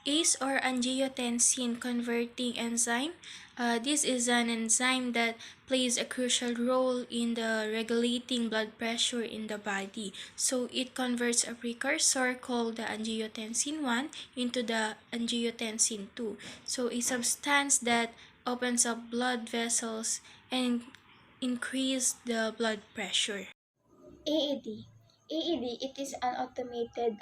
ACE or angiotensin converting enzyme. This is an enzyme that plays a crucial role in the regulating blood pressure in the body. So it converts a precursor called the angiotensin 1 into the angiotensin 2. So a substance that opens up blood vessels and increase the blood pressure. AED. AED, it is an automated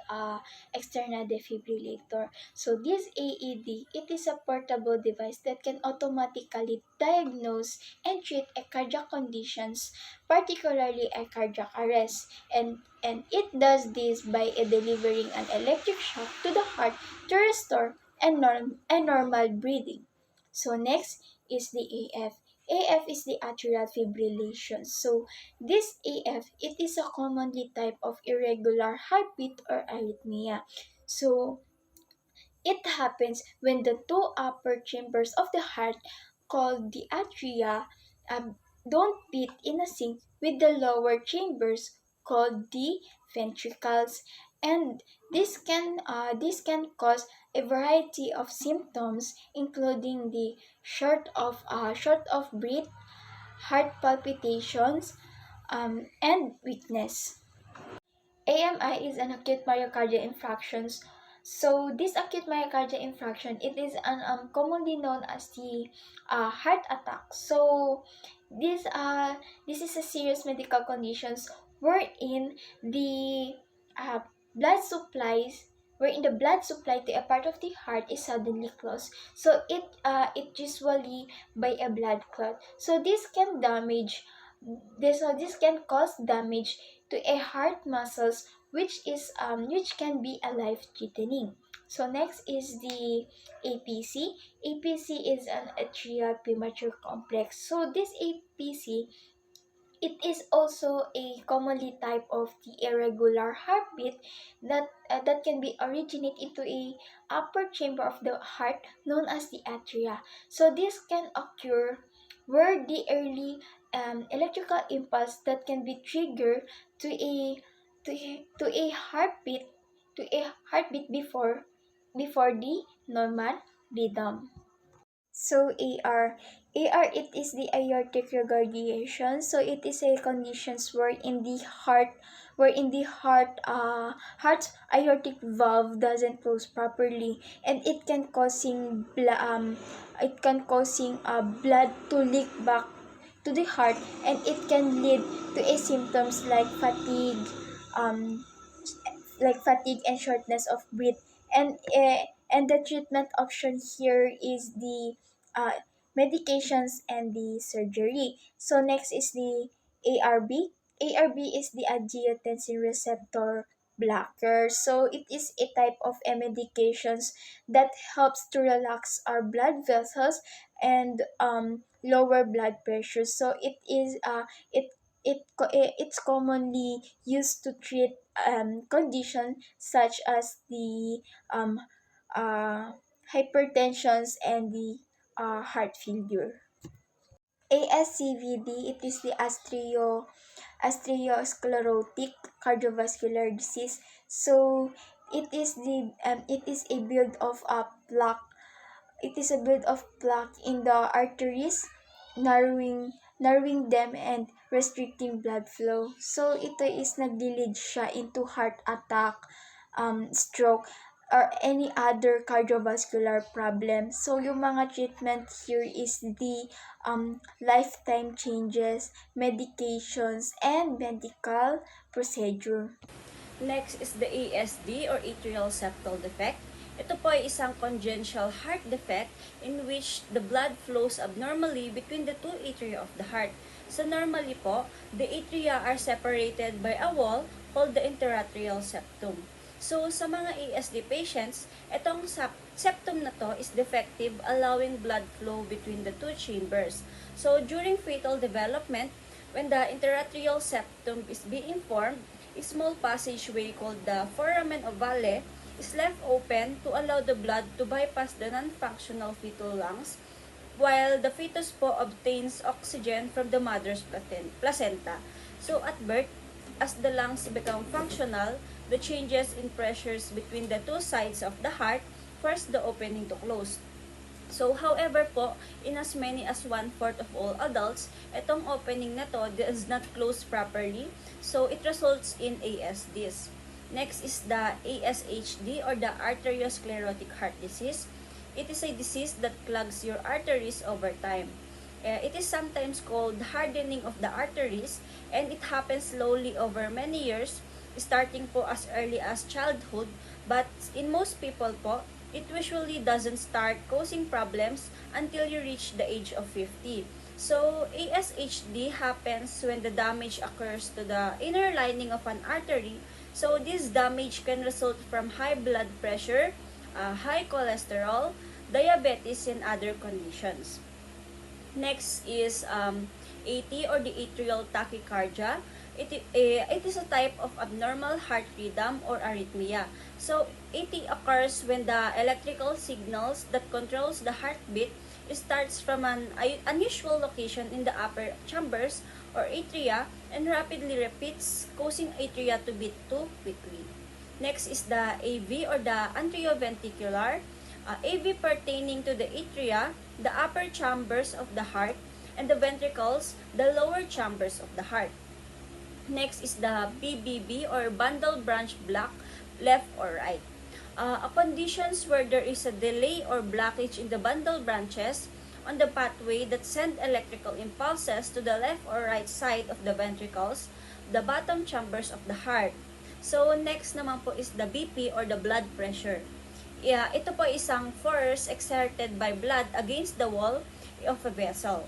external defibrillator. So this AED, it is a portable device that can automatically diagnose and treat a cardiac conditions, particularly a cardiac arrest. And it does this by delivering an electric shock to the heart to restore a normal breathing. So next is the AF. AF is the atrial fibrillation. So this AF, it is a commonly type of irregular heartbeat or arrhythmia. So it happens when the two upper chambers of the heart, called the atria, um, don't beat in a sync with the lower chambers, called the ventricles, and this can cause a variety of symptoms, including the short of breath, heart palpitations, and weakness. AMI is an acute myocardial infarction. So this acute myocardial infarction, it is commonly known as the heart attack. So this uh this is a serious medical conditions wherein the uh, blood supplies wherein the blood supply to a part of the heart is suddenly closed. So it usually by a blood clot. So this can cause damage to a heart muscles, which can be a life threatening. So next is the APC. APC is an atrial premature complex. So this APC, it is also a commonly type of the irregular heartbeat that can be originate into a upper chamber of the heart known as the atria. So this can occur where the early electrical impulse that can be triggered to a to a heartbeat before the normal rhythm. So AR, it is the aortic regurgitation. So it is a conditions where in the heart's aortic valve doesn't close properly, and it can causing blood to leak back to the heart, and it can lead to a symptoms um fatigue and shortness of breath. And the treatment option here is the uh, medications and the surgery. So next is the ARB. ARB is the angiotensin receptor blocker. So it is a type of a medications that helps to relax our blood vessels and lower blood pressure. So it's commonly used to treat conditions such as the um, uh, hypertensions and the heart failure. ASCVD, it is the atherosclerotic cardiovascular disease. So it is a build of a plaque. It is a build of plaque in the arteries, narrowing them and restricting blood flow. So ito is nagdi-lead siya into heart attack, stroke, or any other cardiovascular problem. So yung mga treatment here is the lifetime changes, medications, and medical procedure. Next is the ASD or atrial septal defect. Ito po ay isang congenital heart defect in which the blood flows abnormally between the two atria of the heart. So normally po, the atria are separated by a wall called the interatrial septum. So sa mga ASD patients, itong septum na to is defective, allowing blood flow between the two chambers. So during fetal development, when the interatrial septum is being formed, a small passageway called the foramen ovale is left open to allow the blood to bypass the non-functional fetal lungs, while the fetus po obtains oxygen from the mother's placenta. So at birth, as the lungs become functional, the changes in pressures between the two sides of the heart force the opening to close. So, however po, in as many as 1/4 of all adults, itong opening na to does not close properly. So, it results in ASDs. Next is the ASHD or the arteriosclerotic heart disease. It is a disease that clogs your arteries over time. It is sometimes called hardening of the arteries, and it happens slowly over many years, starting po as early as childhood, but in most people po, it usually doesn't start causing problems until you reach the age of 50. So, ASHD happens when the damage occurs to the inner lining of an artery. So, this damage can result from high blood pressure, high cholesterol, diabetes, and other conditions. Next is AT or the atrial tachycardia. It is a type of abnormal heart rhythm or arrhythmia. So, AT occurs when the electrical signals that controls the heartbeat starts from an unusual location in the upper chambers or atria and rapidly repeats, causing atria to beat too quickly. Next is the AV or the atrioventricular. AV pertaining to the atria, the upper chambers of the heart, and the ventricles, the lower chambers of the heart. Next is the BBB or bundle branch block, left or right. A conditions where there is a delay or blockage in the bundle branches on the pathway that send electrical impulses to the left or right side of the ventricles, the bottom chambers of the heart. So, next naman po is the BP or the blood pressure. Ito po isang force exerted by blood against the wall of a vessel.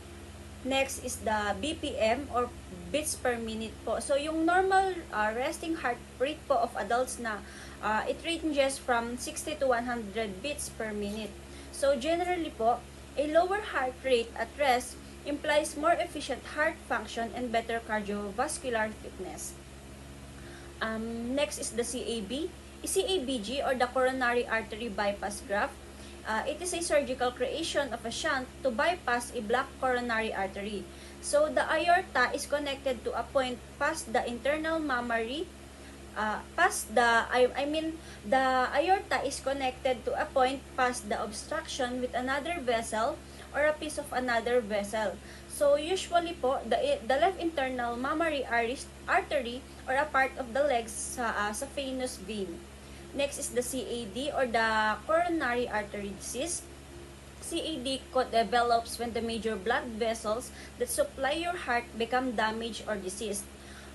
Next is the BPM or beats per minute po. So, yung normal resting heart rate po of adults na it ranges from 60 to 100 beats per minute. So, generally po, a lower heart rate at rest implies more efficient heart function and better cardiovascular fitness. Next is the CAB. CABG or the coronary artery bypass graft. It is a surgical creation of a shunt to bypass a blocked coronary artery. So, the aorta is connected to a point past the internal mammary. The aorta is connected to a point past the obstruction with another vessel or a piece of another vessel. So, usually po, the left internal mammary artery or a part of the legs sa venous vein. Next is the CAD or the coronary artery disease. CAD develops when the major blood vessels that supply your heart become damaged or diseased.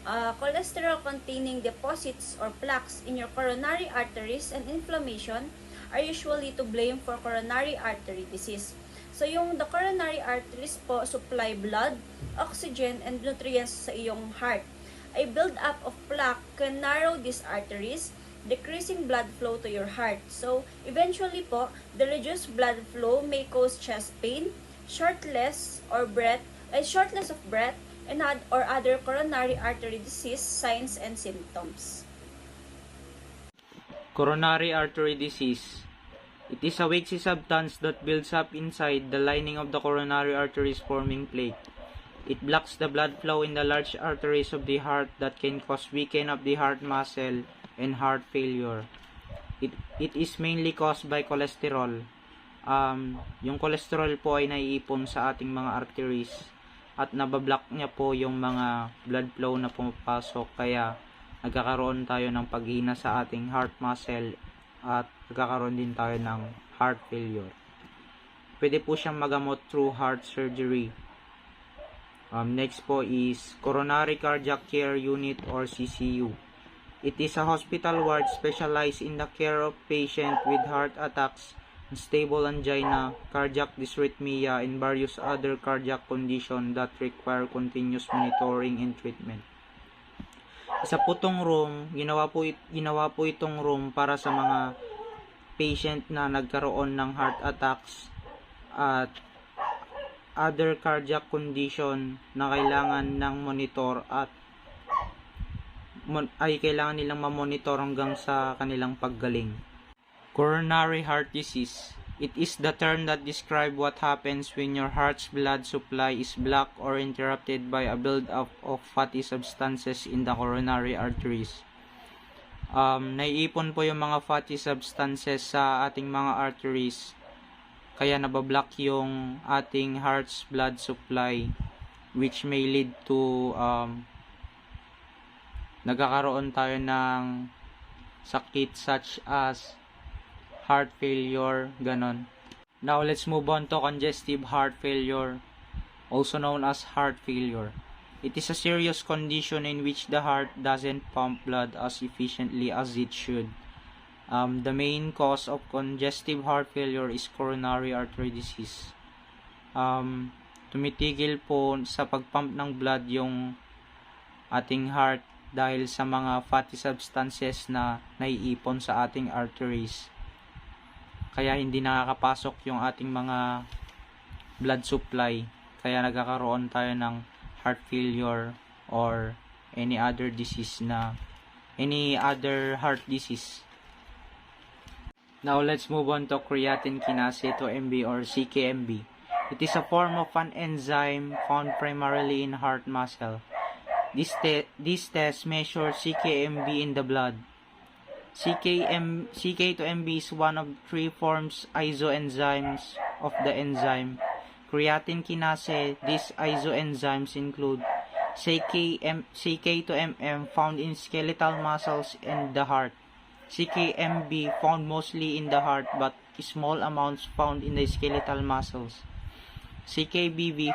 Cholesterol-containing deposits or plaques in your coronary arteries and inflammation are usually to blame for coronary artery disease. So, the coronary arteries po supply blood, oxygen, and nutrients sa iyong heart. A build-up of plaque can narrow these arteries, decreasing blood flow to your heart. So, eventually po, the reduced blood flow may cause chest pain, shortness of breath, and or other coronary artery disease signs and symptoms. Coronary artery disease. It is a waxy substance that builds up inside the lining of the coronary arteries, forming plaque. It blocks the blood flow in the large arteries of the heart that can cause weakening of the heart muscle and heart failure. It is mainly caused by cholesterol. Yung cholesterol po ay naiipon sa ating mga arteries at nabablock niya po yung mga blood flow na pumapasok, kaya nagkakaroon tayo ng paghina sa ating heart muscle at nagkakaroon din tayo ng heart failure. Pwede po siyang magamot through heart surgery. Next po is Coronary Cardiac Care Unit or CCU. It is a hospital ward specialized in the care of patients with heart attacks, unstable angina, cardiac dysrhythmia, and various other cardiac conditions that require continuous monitoring and treatment. Isa po itong room, ginawa po itong room para sa mga patient na nagkaroon ng heart attacks at other cardiac condition na kailangan ng monitor at kailangan nilang mamonitor hanggang sa kanilang paggaling. Coronary heart disease. It is the term that describes what happens when your heart's blood supply is blocked or interrupted by a buildup of fatty substances in the coronary arteries. Naiipon po yung mga fatty substances sa ating mga arteries, kaya nabablock yung ating heart's blood supply, which may lead to nagkakaroon tayo ng sakit such as heart failure, ganon. Now, let's move on to congestive heart failure, also known as heart failure. It is a serious condition in which the heart doesn't pump blood as efficiently as it should. The main cause of congestive heart failure is coronary artery disease. Tumitigil po sa pagpump ng blood yung ating heart dahil sa mga fatty substances na naiipon sa ating arteries. Kaya hindi nakakapasok yung ating mga blood supply. Kaya nagkakaroon tayo ng heart failure or any other heart disease. Now let's move on to creatine kinase 2-MB or CKMB. It is a form of an enzyme found primarily in heart muscle. This test measures CKMB in the blood. CK2MB is one of 3 forms isoenzymes of the enzyme creatine kinase. These isoenzymes include CK2MM found in skeletal muscles and the heart, CKMB found mostly in the heart but small amounts found in the skeletal muscles, CK2BV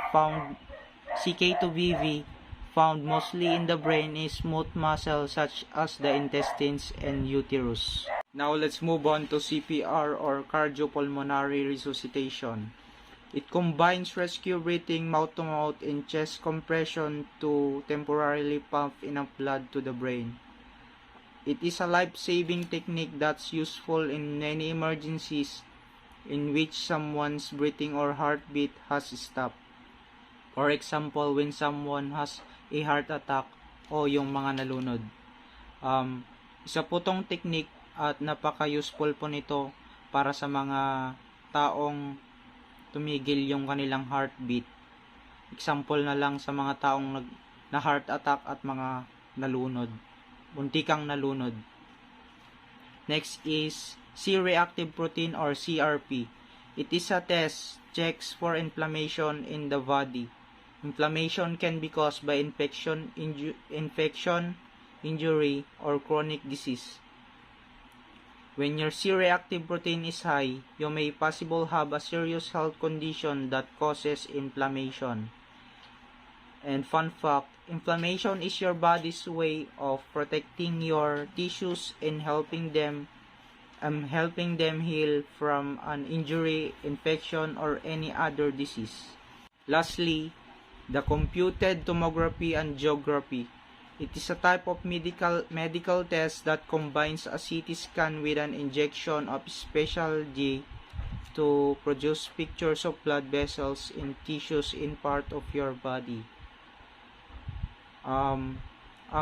found mostly in the brain is smooth muscle such as the intestines and uterus. Now let's move on to CPR or cardiopulmonary resuscitation. It combines rescue breathing, mouth-to-mouth, and chest compression to temporarily pump enough blood to the brain. It is a life-saving technique that's useful in many emergencies in which someone's breathing or heartbeat has stopped. For example, when someone has a heart attack o yung mga nalunod. Isa po tong technique at napaka-useful po nito para sa mga taong tumigil yung kanilang heartbeat. Example na lang sa mga taong na heart attack at mga nalunod. Muntikang nalunod. Next is C-reactive protein or CRP. It is a test checks for inflammation in the body. Inflammation can be caused by infection, injury, or chronic disease. When your C-reactive protein is high, you may possibly have a serious health condition that causes inflammation. And fun fact, inflammation is your body's way of protecting your tissues and helping them heal from an injury, infection, or any other disease. Lastly, the computed tomography angiography. It is a type of medical test that combines a CT scan with an injection of special G to produce pictures of blood vessels in tissues in part of your body. Ang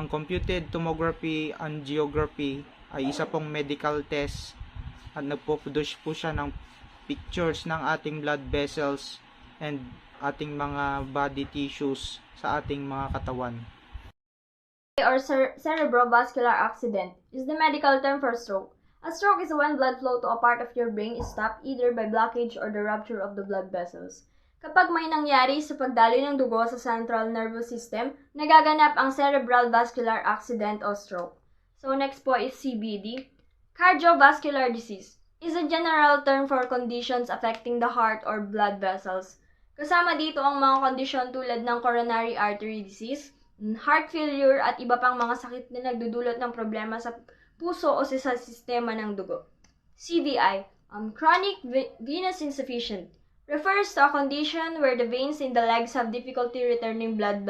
computed tomography angiography ay isa pong medical test at nagpo-produce po siya ng pictures ng ating blood vessels and ating mga body tissues sa ating mga katawan. Or cerebrovascular accident is the medical term for stroke. A stroke is when blood flow to a part of your brain is stopped either by blockage or the rupture of the blood vessels. Kapag may nangyari sa pagdaloy ng dugo sa central nervous system, nagaganap ang cerebral vascular accident o stroke. So next po is CVD. Cardiovascular disease is a general term for conditions affecting the heart or blood vessels. Kasama dito ang mga kondisyon tulad ng coronary artery disease, heart failure at iba pang mga sakit na nagdudulot ng problema sa puso o sa sistema ng dugo. CVI, chronic venous insufficient, refers to a condition where the veins in the legs have difficulty returning blood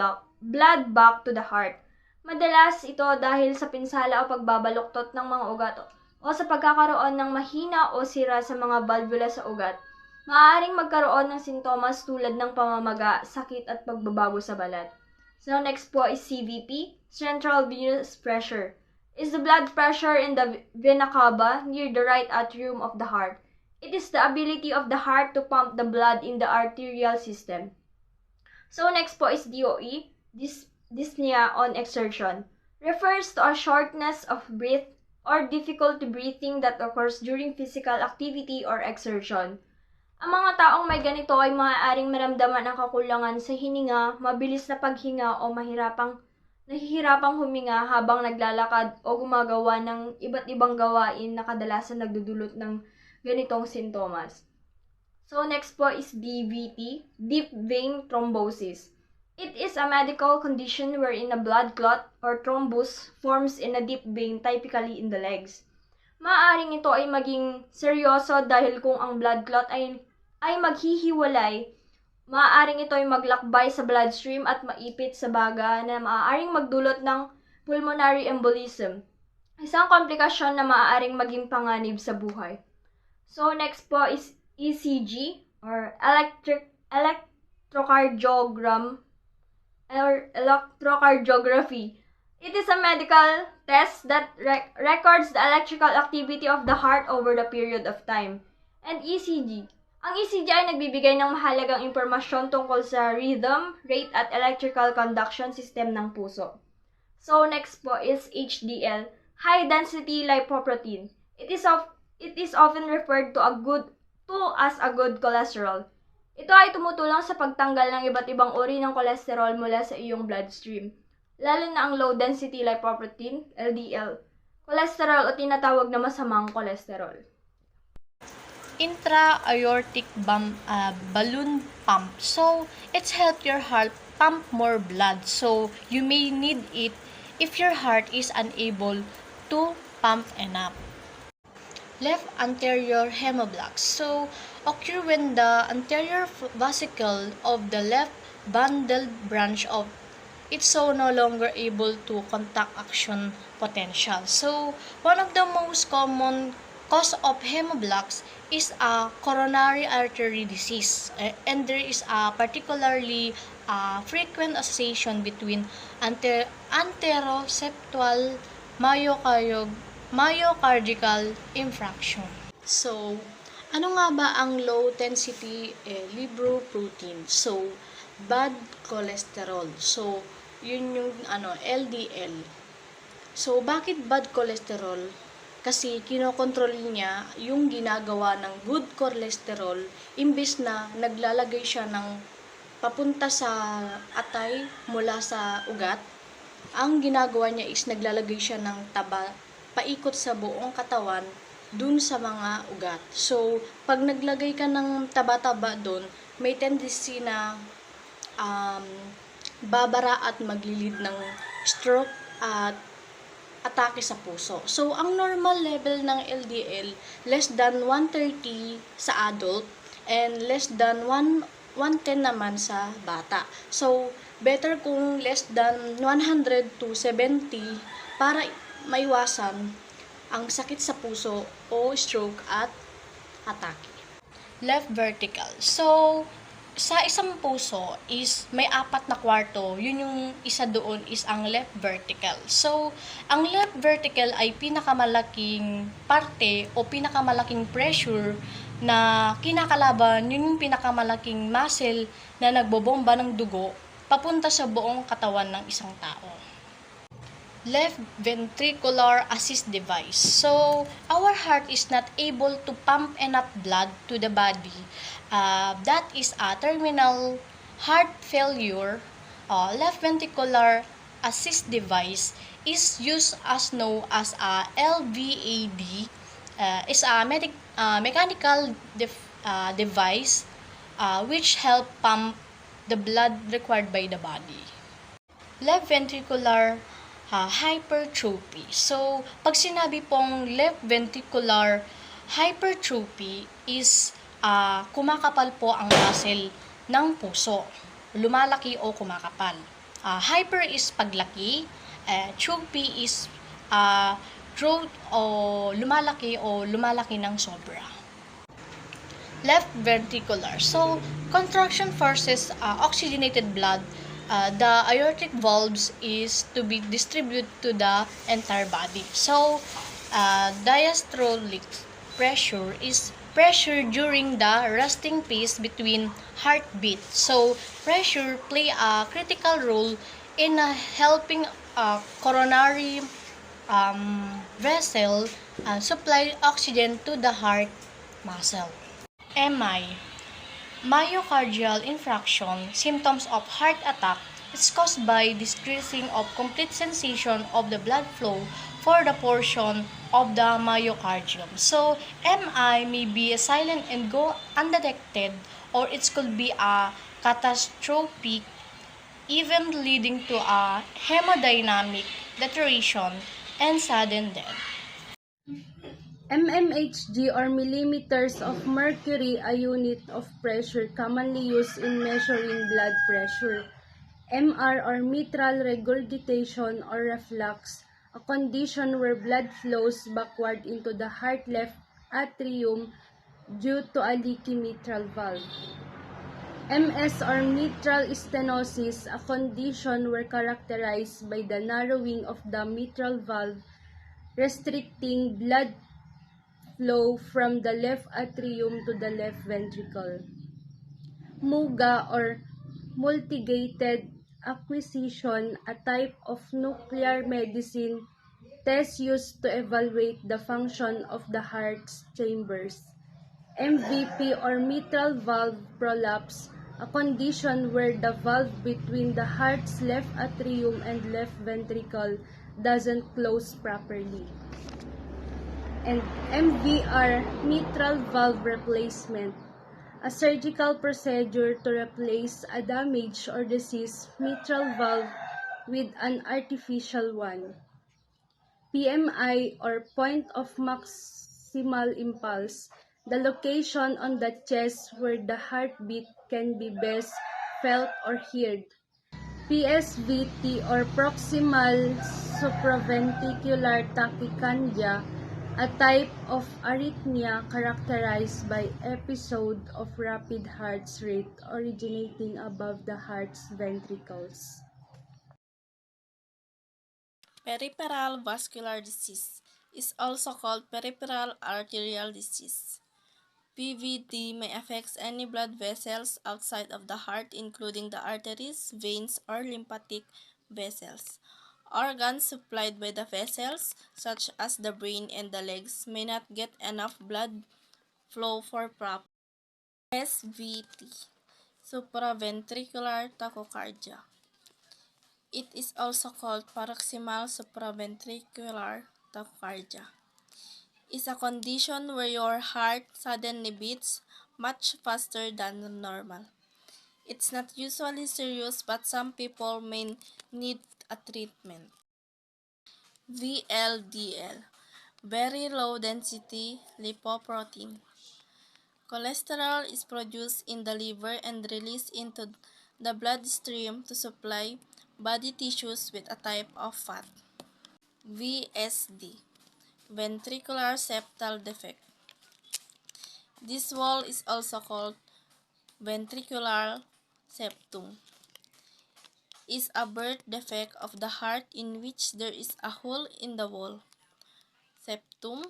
back to the heart. Madalas ito dahil sa pinsala o pagbabaluktot ng mga ugat o sa pagkakaroon ng mahina o sira sa mga valvula sa ugat. Maaaring magkaroon ng sintomas tulad ng pamamaga, sakit at pagbabago sa balat. So next po is CVP, central venous pressure. Is the blood pressure in the vena cava near the right atrium of the heart. It is the ability of the heart to pump the blood in the arterial system. So next po is DOE, dyspnea on exertion. Refers to a shortness of breath or difficulty breathing that occurs during physical activity or exertion. Ang mga taong may ganito ay maaaring maramdaman ang kakulangan sa hininga, mabilis na paghinga o nahihirapang huminga habang naglalakad o gumagawa ng iba't ibang gawain na kadalasan nagdudulot ng ganitong sintomas. So next po is DVT, deep vein thrombosis. It is a medical condition wherein a blood clot or thrombus forms in a deep vein, typically in the legs. Maaaring ito ay maging seryoso dahil kung ang blood clot ay maghihiwalay, maaaring ito ay maglakbay sa bloodstream at maipit sa baga na maaaring magdulot ng pulmonary embolism, isang komplikasyon na maaaring maging panganib sa buhay. So next po is ECG or electrocardiography. It is a medical test that records the electrical activity of the heart over the period of time. And ECG. Ang ECG ay nagbibigay ng mahalagang impormasyon tungkol sa rhythm, rate at electrical conduction system ng puso. So next po is HDL, high density lipoprotein. It is often referred to as a good cholesterol. Ito ay tumutulong sa pagtanggal ng iba't ibang uri ng kolesterol mula sa iyong bloodstream, lalo na ang low-density lipoprotein, LDL, cholesterol o tinatawag na masamang kolesterol. Intra-aortic balloon pump. So, it's help your heart pump more blood. So, you may need it if your heart is unable to pump enough. Left anterior hemoblock. So, occur when the anterior vesicle of the left bundled branch of it's so no longer able to contact action potential. So, one of the most common cause of hemoblocks is a coronary artery disease, and there is a particularly frequent association between anteroseptal myocardial infarction. So, ano nga ba ang low density lipoprotein? So, bad cholesterol. So, yun yung LDL. So, bakit bad cholesterol? Kasi kinokontrol niya yung ginagawa ng good cholesterol imbes na naglalagay siya ng papunta sa atay mula sa ugat. Ang ginagawa niya is naglalagay siya ng taba paikot sa buong katawan dun sa mga ugat. So, pag naglagay ka ng taba-taba dun, may tendency na babara at maglilid ng stroke at atake sa puso. So, ang normal level ng LDL, less than 130 sa adult and less than 110 naman sa bata. So, better kung less than 100 to 70 para maiwasan ang sakit sa puso o stroke at atake. Left vertical. So, sa isang puso is may 4 na kwarto. Yun yung isa doon is ang left vertical. So, ang left vertical ay pinakamalaking parte o pinakamalaking pressure na kinakalaban. Yun yung pinakamalaking muscle na nagbobomba ng dugo papunta sa buong katawan ng isang tao. Left ventricular assist device. So, our heart is not able to pump enough blood to the body. That is a terminal heart failure. Left ventricular assist device is used as known as a LVAD. Is a mechanical device which help pump the blood required by the body. Left ventricular hypertrophy. So, pag sinabi pong left ventricular hypertrophy is kumakapal po ang muscle ng puso. Lumalaki o kumakapal. Hyper is paglaki. Trophy is growth o lumalaki ng sobra. Left ventricular. So, contraction forces oxygenated blood. The aortic valves is to be distributed to the entire body. So, diastolic pressure is pressure during the resting phase between heartbeat. So, pressure play a critical role in helping coronary vessel supply oxygen to the heart muscle. MI. Myocardial infarction, symptoms of heart attack, is caused by decreasing of complete sensation of the blood flow for the portion of the myocardium. So, MI may be silent and go undetected, or it could be a catastrophic, even leading to a hemodynamic deterioration and sudden death. mmHg or millimeters of mercury, a unit of pressure commonly used in measuring blood pressure. MR or mitral regurgitation or reflux, a condition where blood flows backward into the heart left atrium due to a leaky mitral valve. MS or mitral stenosis, a condition where characterized by the narrowing of the mitral valve, restricting blood flow from the left atrium to the left ventricle. MUGA or multigated acquisition, a type of nuclear medicine test used to evaluate the function of the heart's chambers. MVP or mitral valve prolapse, a condition where the valve between the heart's left atrium and left ventricle doesn't close properly. And MVR, mitral valve replacement, a surgical procedure to replace a damaged or diseased mitral valve with an artificial one. PMI or point of maximal impulse, the location on the chest where the heartbeat can be best felt or heard. PSVT or proximal supraventricular tachycardia, a type of arrhythmia characterized by episode of rapid heart rate originating above the heart's ventricles. Peripheral vascular disease is also called peripheral arterial disease. PVD may affect any blood vessels outside of the heart, including the arteries, veins, or lymphatic vessels. Organs supplied by the vessels, such as the brain and the legs, may not get enough blood flow for proper SVT, supraventricular tachycardia. It is also called paroxysmal supraventricular tachycardia. It's a condition where your heart suddenly beats much faster than normal. It's not usually serious, but some people may need a treatment. VLDL, very low density lipoprotein. Cholesterol is produced in the liver and released into the bloodstream to supply body tissues with a type of fat. VSD, ventricular septal defect. This wall is also called ventricular septum. Is a birth defect of the heart in which there is a hole in the wall, septum,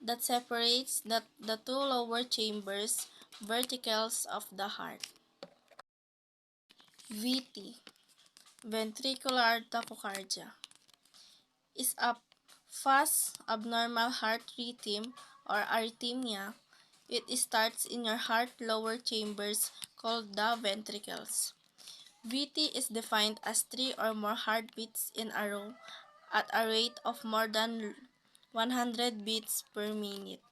that separates the two lower chambers, ventricles of the heart. VT, ventricular tachycardia, is a fast abnormal heart rhythm or arrhythmia. It starts in your heart lower chambers called the ventricles. VT is defined as 3 or more heartbeats in a row at a rate of more than 100 beats per minute.